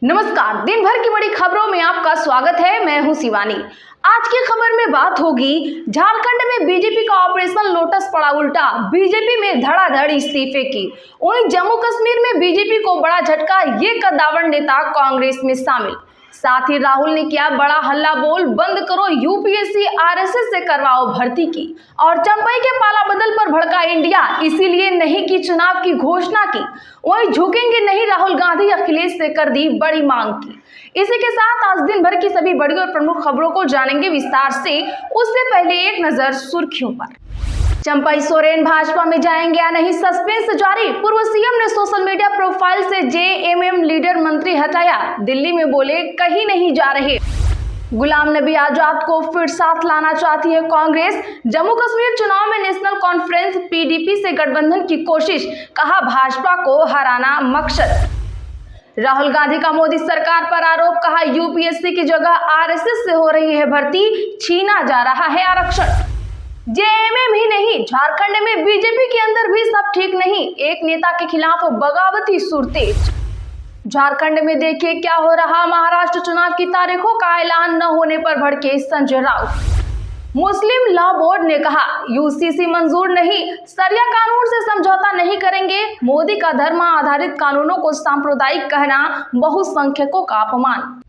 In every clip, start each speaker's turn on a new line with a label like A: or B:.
A: नमस्कार, दिन भर की बड़ी खबरों में आपका स्वागत है। मैं हूं शिवानी। आज की खबर में बात होगी झारखंड में बीजेपी का ऑपरेशन लोटस पड़ा उल्टा, बीजेपी में धड़ाधड़ इस्तीफे की। वहीं जम्मू कश्मीर में बीजेपी को बड़ा झटका, ये कद्दावर नेता कांग्रेस में शामिल। साथ ही राहुल ने किया बड़ा हल्ला बोल, बंद करो यूपीएससी, आरएसएस से करवाओ भर्ती की। और चंपई के पाला बदल पर भड़का इंडिया, इसीलिए नहीं की चुनाव की घोषणा की। वहीं झुकेंगे नहीं राहुल गांधी, अखिलेश से कर दी बड़ी मांग की। इसी के साथ आज दिन भर की सभी बड़ी और प्रमुख खबरों को जानेंगे विस्तार से। उससे पहले एक नजर सुर्खियों पर। चंपई सोरेन भाजपा में जाएंगे या नहीं, सस्पेंस जारी। पूर्व सीएम ने सोशल मीडिया प्रोफाइल से जेएमएम लीडर मंत्री हटाया। दिल्ली में बोले कहीं नहीं जा रहे। गुलाम नबी आजाद को फिर साथ लाना चाहती है कांग्रेस। जम्मू कश्मीर चुनाव में नेशनल कॉन्फ्रेंस पीडीपी से गठबंधन की कोशिश, कहा भाजपा को हराना मकसद। राहुल गांधी का मोदी सरकार पर आरोप, कहा यूपीएससी की जगह आरएसएस से हो रही है भर्ती, छीना जा रहा है आरक्षण। जेएमएम ही नहीं, झारखंड में बीजेपी के अंदर भी सब ठीक नहीं, एक नेता के खिलाफ बगावती सुर तेज। झारखंड में देखिए क्या हो रहा, महाराष्ट्र चुनाव की तारीखों का ऐलान न होने पर भड़के संजय राउत। मुस्लिम लॉ बोर्ड ने कहा यूसीसी मंजूर नहीं, सरिया कानून से समझौता नहीं करेंगे। मोदी का धर्म आधारित कानूनों को सांप्रदायिक कहना बहुसंख्यकों का अपमान।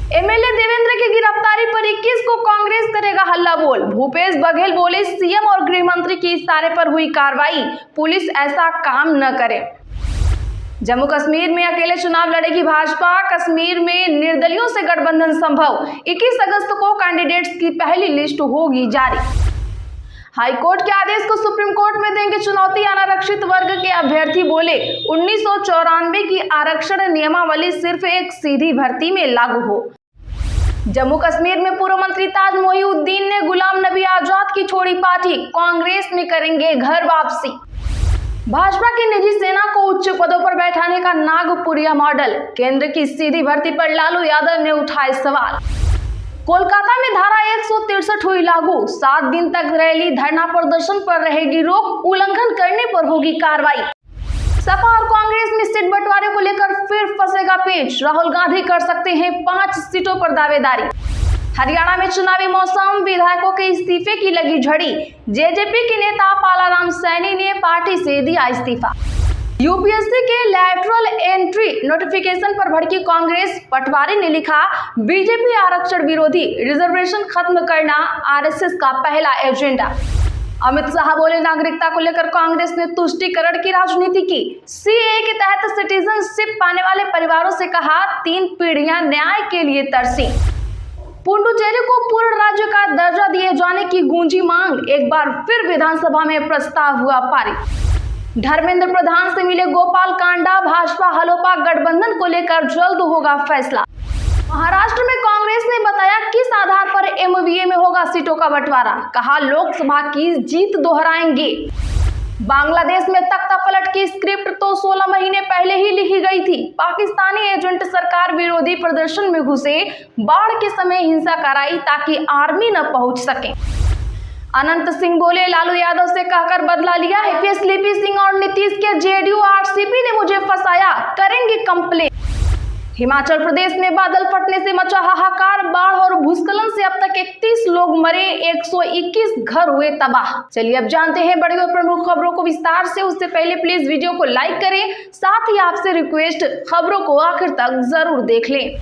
A: एमएलए देवेंद्र की गिरफ्तारी पर 21 को कांग्रेस करेगा हल्ला बोल। भूपेश बघेल बोले सीएम और गृह मंत्री के इशारे पर हुई कार्रवाई, पुलिस ऐसा काम न करे। जम्मू कश्मीर में अकेले चुनाव लड़ेगी भाजपा, कश्मीर में निर्दलियों से गठबंधन संभव। 21 अगस्त को कैंडिडेट्स की पहली लिस्ट होगी जारी। हाईकोर्ट के आदेश को सुप्रीम कोर्ट में देंगे चुनौती, अनारक्षित वर्ग के अभ्यर्थी बोले 1994 की आरक्षण नियमावली सिर्फ एक सीधी भर्ती में लागू हो। जम्मू कश्मीर में पूर्व मंत्री ताज मोहिउद्दीन ने गुलाम नबी आजाद की छोड़ी पार्टी, कांग्रेस में करेंगे घर वापसी। भाजपा की निजी सेना को उच्च पदों पर बैठाने का नागपुरिया मॉडल, केंद्र की सीधी भर्ती पर लालू यादव ने उठाए सवाल। कोलकाता में धारा 163 हुई लागू, 7 दिन तक रैली धरना प्रदर्शन पर रहेगी रोक, उल्लंघन करने पर होगी कार्रवाई। सपा और कांग्रेस में सीट बंटवारे को लेकर फिर फंसेगा पेच, राहुल गांधी कर सकते हैं 5 सीटों पर दावेदारी। हरियाणा में चुनावी मौसम, विधायकों के इस्तीफे की लगी झड़ी। जेजेपी के नेता पालाराम सैनी ने पार्टी से दिया इस्तीफा। यूपीएससी के लैटरल एंट्री नोटिफिकेशन पर भड़की कांग्रेस, पटवारी ने लिखा बीजेपी आरक्षण विरोधी, रिजर्वेशन खत्म करना आरएसएस का पहला एजेंडा। अमित शाह बोले नागरिकता को लेकर कांग्रेस ने तुष्टीकरण की राजनीति की। सीएए के तहत सिटीजनशिप पाने वाले परिवारों से कहा 3 पीढ़ियां न्याय के लिए तरसी। पुडुचेरी को पूर्ण राज्य का दर्जा दिए जाने की गूंजी मांग, एक बार फिर विधानसभा में प्रस्ताव हुआ पारित। धर्मेंद्र प्रधान से मिले गोपाल कांडा, भाजपा हलोपा गठबंधन को लेकर जल्द होगा फैसला। महाराष्ट्र में कांग्रेस ने बताया किस आधार पर एमवीए में होगा सीटों का बंटवारा, कहा लोकसभा की जीत दोहराएंगे। बांग्लादेश में तख्ता पलट की स्क्रिप्ट तो 16 महीने पहले ही लिखी गई थी। पाकिस्तानी एजेंट सरकार विरोधी प्रदर्शन में घुसे, बाढ़ के समय हिंसा कराई ताकि आर्मी न पहुंच सके। अनंत सिंह बोले लालू यादव से कहकर बदला लिया है। एपीएस लिपि सिंह और नीतीश के जेडीयू आरसीपी ने मुझे फंसाया, करेंगे कंप्लेन। हिमाचल प्रदेश में बादल फटने से मचा हाहाकार, बाढ़ और भूस्खलन से अब तक 31 लोग मरे, 121 घर हुए तबाह। चलिए अब जानते हैं बड़ी और प्रमुख खबरों को विस्तार से। उससे पहले प्लीज वीडियो को लाइक करें, साथ ही आपसे रिक्वेस्ट खबरों को आखिर तक जरूर देख लें।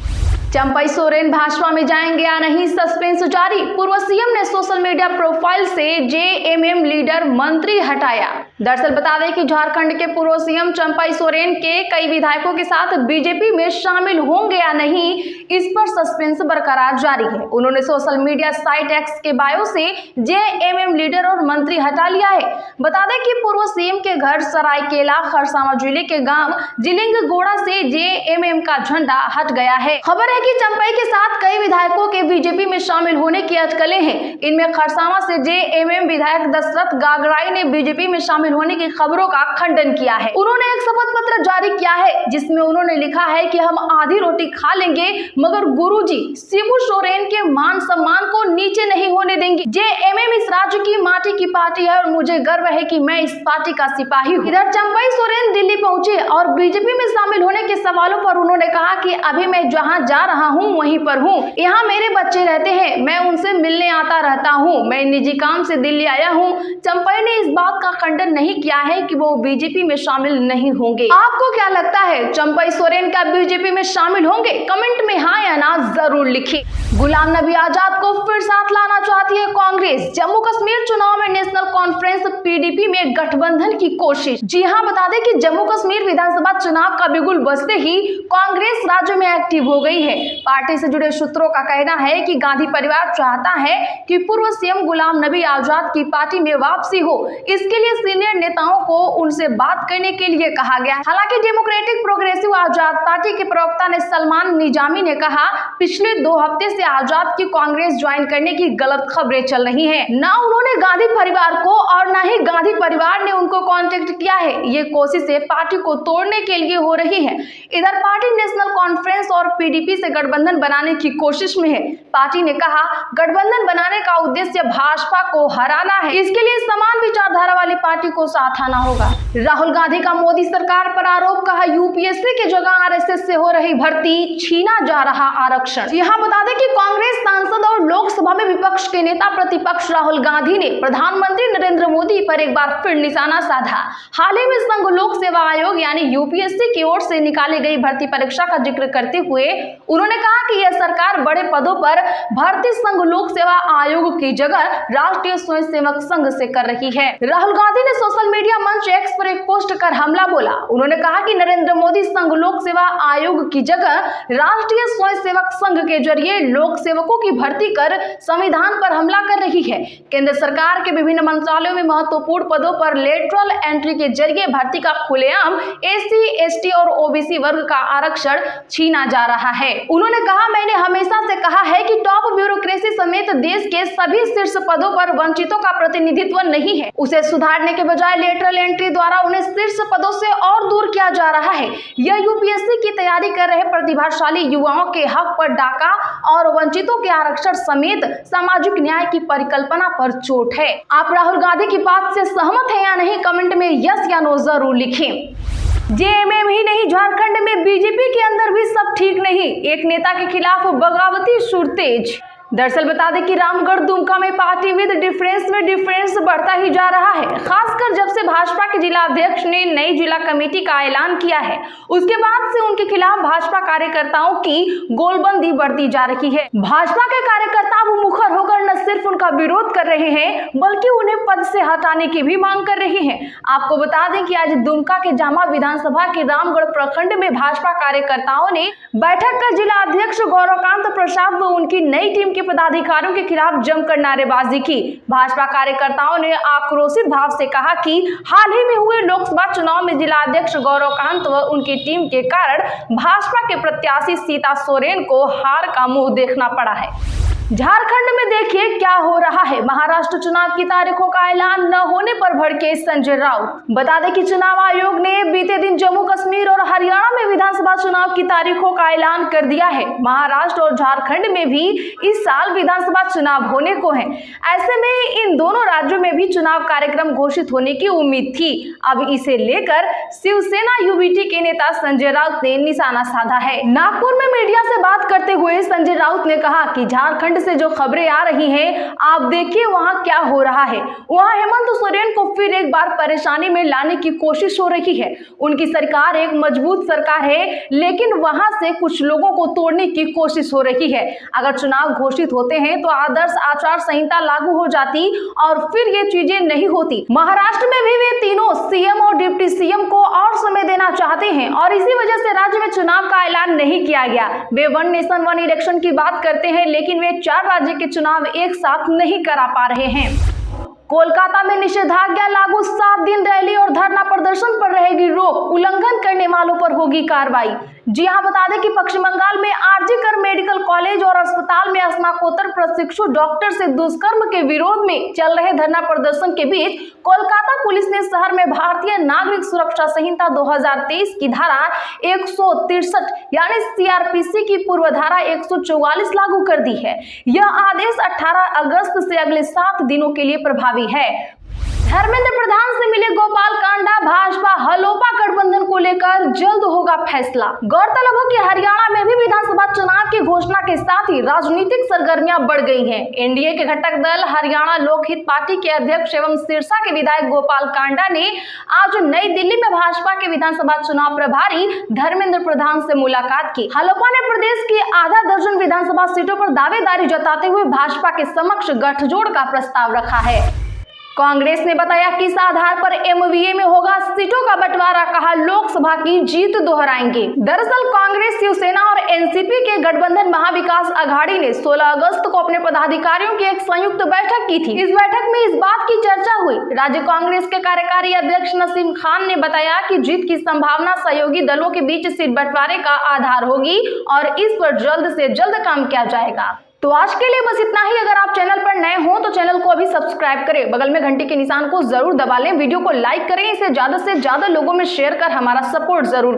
A: चंपई सोरेन भाजपा में जाएंगे या नहीं, सस्पेंस जारी। पूर्व सीएम ने सोशल मीडिया प्रोफाइल से जेएमएम लीडर मंत्री हटाया। दरअसल बता दें कि झारखंड के पूर्व सीएम चंपई सोरेन के कई विधायकों के साथ बीजेपी में शामिल होंगे या नहीं, इस पर सस्पेंस बरकरार जारी है। उन्होंने सोशल मीडिया साइट एक्स के बायो से जेएमएम लीडर और मंत्री हटा लिया है। बता दें कि पूर्व सीएम के घर सरायकेला खरसावां जिले के गांव जिलिंगगोड़ा से जेएमएम का झंडा हट गया है। खबर है कि चंपई के साथ कई विधायकों के बीजेपी में शामिल होने की अटकलें हैं। इनमें खरसावां से जेएमएम विधायक दशरथ गागराई ने बीजेपी में शामिल शामिल होने की खबरों का खंडन किया है। उन्होंने एक शपथ पत्र जारी किया है जिसमें उन्होंने लिखा है कि हम आधी रोटी खा लेंगे मगर गुरुजी शिबू सोरेन के मान सम्मान को नीचे नहीं होने देंगे। जेएमएम इस राज्य की माटी की पार्टी है और मुझे गर्व है कि मैं इस पार्टी का सिपाही हूँ। इधर चंपई सोरेन दिल्ली पहुंचे और बीजेपी में शामिल होने के सवालों पर उन्होंने कहा कि अभी मैं जहाँ जा रहा हूँ वहीं पर हूँ, यहाँ मेरे बच्चे रहते हैं, मैं उनसे मिलने आता रहता हूँ, मैं निजी काम से दिल्ली आया हूँ। चंपई ने इस बात का खंडन नहीं किया है कि वो बीजेपी में शामिल नहीं होंगे। आपको क्या लगता है, चंपई सोरेन क्या बीजेपी में शामिल होंगे? कमेंट में हाँ या ना जरूर लिखिए। गुलाम नबी आजाद को फिर साथ लाना चाहती है कांग्रेस। जम्मू कश्मीर चुनाव में नेशनल कॉन्फ्रेंस पीडीपी में गठबंधन की कोशिश। जी हां, बता दें कि जम्मू कश्मीर विधानसभा चुनाव का बिगुल बजते ही कांग्रेस राज्य में एक्टिव हो गई है। पार्टी से जुड़े सूत्रों का कहना है कि गांधी परिवार चाहता है कि पूर्व सीएम गुलाम नबी आजाद की पार्टी में वापसी हो। इसके लिए सीनियर नेताओं को उनसे बात करने के लिए कहा गया है। हालांकि डेमोक्रेटिक प्रोग्रेसिव आजाद पार्टी के प्रवक्ता ने सलमान निजामी ने कहा, पिछले 2 हफ्ते से आजाद की कांग्रेस ज्वाइन करने की गलत खबरें चल रही हैं। ना उन्होंने गांधी परिवार को और ना ही गांधी परिवार ने उनको कांटेक्ट किया है। ये कोशिशें पार्टी को तोड़ने के लिए हो रही है। इधर पार्टी नेशनल कॉन्फ्रेंस और पीडीपी से गठबंधन बनाने की कोशिश में है। पार्टी ने कहा, गठबंधन बनाने का उद्देश्य भाजपा को हराना है। इसके लिए समान विचारधारा वाली पार्टी को साथ आना होगा। राहुल गांधी का मोदी सरकार पर आरोप, कहा यूपीएससी की जगह आरएसएस से हो रही भर्ती, छीना जा रहा आरक्षण। यहाँ बता दें कि कांग्रेस सांसद और लोकसभा में विपक्ष के नेता प्रतिपक्ष राहुल गांधी ने प्रधानमंत्री नरेंद्र मोदी पर एक बार फिर निशाना साधा। हाल ही में संघ लोक सेवा आयोग यानी यूपीएससी की ओर से निकाली गई भर्ती परीक्षा का जिक्र करते हुए उन्होंने कहा कि यह सरकार बड़े पदों पर भर्ती संघ लोक सेवा आयोग की जगह राष्ट्रीय स्वयंसेवक संघ से कर रही है। राहुल गांधी ने सोशल मीडिया मंच एक्स पर एक पोस्ट कर हमला बोला। उन्होंने कहा कि नरेंद्र मोदी संघ लोक सेवा आयोग की जगह राष्ट्रीय स्वयंसेवक संघ के जरिए लोक सेवकों की भर्ती कर संविधान पर हमला कर रही है। केंद्र सरकार के विभिन्न मंत्रालयों में महत्वपूर्ण पदों पर लेटरल एंट्री के जरिए भर्ती का खुलेआम एससी, एसटी और ओबीसी वर्ग का आरक्षण छीना जा रहा है। उन्होंने कहा, मैंने हमेशा से कहा है कि टॉप ब्यूरोक्रेसी समेत देश के सभी शीर्ष पदों पर वंचितों का प्रतिनिधित्व नहीं है। उसे सुधारने के बजाय लेटरल एंट्री द्वारा उन्हें शीर्ष पदों से और दूर किया जा रहा है। यह यूपीएससी की तैयारी कर रहे प्रतिभाशाली युवाओं के हक पर डाका और वंचितों के आरक्षण समेत सामाजिक न्याय की परिकल्पना पर चोट है। आप राहुल गांधी की बात से सहमत हैं या नहीं? कमेंट में यस या नो जरूर लिखें। जेएमएम ही नहीं, झारखंड में बीजेपी के अंदर भी सब ठीक नहीं। एक नेता के खिलाफ बगावती सुर तेज। दरअसल बता दें कि रामगढ़ दुमका में पार्टी विद डिफरेंस में डिफरेंस बढ़ता ही जा रहा है। खासकर जब से भाजपा के जिला अध्यक्ष ने नई जिला कमेटी का ऐलान किया है, उसके बाद से उनके खिलाफ भाजपा कार्यकर्ताओं की गोलबंदी बढ़ती जा रही है। भाजपा के कार्यकर्ता अब मुखर होकर न सिर्फ उनका विरोध कर रहे हैं बल्कि उन्हें पद से हटाने की भी मांग कर रहे हैं। आपको बता दें कि आज दुमका के जामा विधानसभा के रामगढ़ प्रखंड में भाजपा कार्यकर्ताओं ने बैठक कर जिला अध्यक्ष गौरवकांत प्रसाद व उनकी नई टीम के पदाधिकारियों के खिलाफ जमकर नारेबाजी की। भाजपा कार्यकर्ताओं ने आक्रोशित भाव से कहा कि हाल ही में हुए लोकसभा चुनाव में जिला अध्यक्ष गौरवकांत व उनकी टीम के कारण भाजपा के प्रत्याशी सीता सोरेन को हार का मुंह देखना पड़ा है। झारखंड में देखिए क्या हो रहा है। महाराष्ट्र चुनाव की तारीखों का ऐलान न होने पर भड़के संजय राउत। बता दें कि चुनाव आयोग ने बीते दिन जम्मू कश्मीर और हरियाणा में विधानसभा चुनाव की तारीखों का ऐलान कर दिया है। महाराष्ट्र और झारखंड में भी इस साल विधानसभा चुनाव होने को है। ऐसे में इन दोनों राज्यों में भी चुनाव कार्यक्रम घोषित होने की उम्मीद थी। अब इसे लेकर शिवसेना यूबीटी के नेता संजय राउत ने निशाना साधा है। नागपुर में मीडिया से बात करते हुए संजय राउत ने कहा कि झारखंड से जो खबरें आ रही हैं, आप देखिए वहां क्या हो रहा है। वहां हेमंत सोरेन को फिर एक बार परेशानी में लाने की कोशिश हो रही है। उनकी सरकार एक मजबूत सरकार है, लेकिन वहां से कुछ लोगों को तोड़ने की कोशिश हो रही है। अगर चुनाव घोषित होते हैं तो आदर्श आचार संहिता लागू हो जाती और फिर ये चीजें नहीं होती। महाराष्ट्र में भी वे तीनों सीएम और डिप्टी सीएम को और समय देना चाहते हैं और इसी वजह से राज्य में चुनाव का ऐलान नहीं किया गया। Way one nation one election की बात करते हैं, लेकिन वे 4 राज्य के चुनाव एक साथ नहीं करा पा रहे हैं। कोलकाता में निषेधाज्ञा लागू, 7 दिन रैली और धरना प्रदर्शन पर रहेगी रोक, उल्लंघन करने वालों पर होगी कार्रवाई। जी हां, बता दें कि पश्चिम बंगाल में आरजी कर मेडिकल कॉलेज और अस्पताल में स्नातकोत्तर प्रशिक्षु डॉक्टर से दुष्कर्म के विरोध में चल रहे धरना प्रदर्शन के बीच कोलकाता पुलिस ने शहर में भारतीय नागरिक सुरक्षा संहिता 2023 की धारा 163 यानी सीआरपीसी की पूर्व धारा 144 लागू कर दी है। यह आदेश 18 अगस्त से अगले 7 दिनों के लिए प्रभावी है। धर्मेंद्र प्रधान से मिले गोपाल कांडा, भाजपा हलोपा गठबंधन को लेकर जल्द होगा फैसला। गौरतलब हो कि हरियाणा में भी विधानसभा चुनाव की घोषणा के साथ ही राजनीतिक सरगर्मियां बढ़ गई हैं। एनडीए के घटक दल हरियाणा लोकहित पार्टी के अध्यक्ष एवं सिरसा के विधायक गोपाल कांडा ने आज नई दिल्ली में भाजपा के विधानसभा चुनाव प्रभारी धर्मेंद्र प्रधान से मुलाकात की। हलोपा ने प्रदेश की आधा दर्जन विधानसभा सीटों पर दावेदारी जताते हुए भाजपा के समक्ष गठजोड़ का प्रस्ताव रखा है। कांग्रेस ने बताया कि इस आधार पर एमवीए में होगा सीटों का बंटवारा, कहा लोकसभा की जीत दोहराएंगे। दरअसल कांग्रेस, शिवसेना और एनसीपी के गठबंधन महाविकास अघाड़ी ने 16 अगस्त को अपने पदाधिकारियों की एक संयुक्त बैठक की थी। इस बैठक में इस बात की चर्चा हुई। राज्य कांग्रेस के कार्यकारी अध्यक्ष नसीम खान ने बताया कि जीत की संभावना सहयोगी दलों के बीच सीट बंटवारे का आधार होगी और इस पर जल्द से जल्द काम किया जाएगा। तो आज के लिए बस इतना ही। अगर आप चैनल पर नए हो तो चैनल को अभी सब्सक्राइब करें, बगल में घंटी के निशान को जरूर दबा लें, वीडियो को लाइक करें, इसे ज्यादा से ज्यादा लोगों में शेयर कर हमारा सपोर्ट जरूर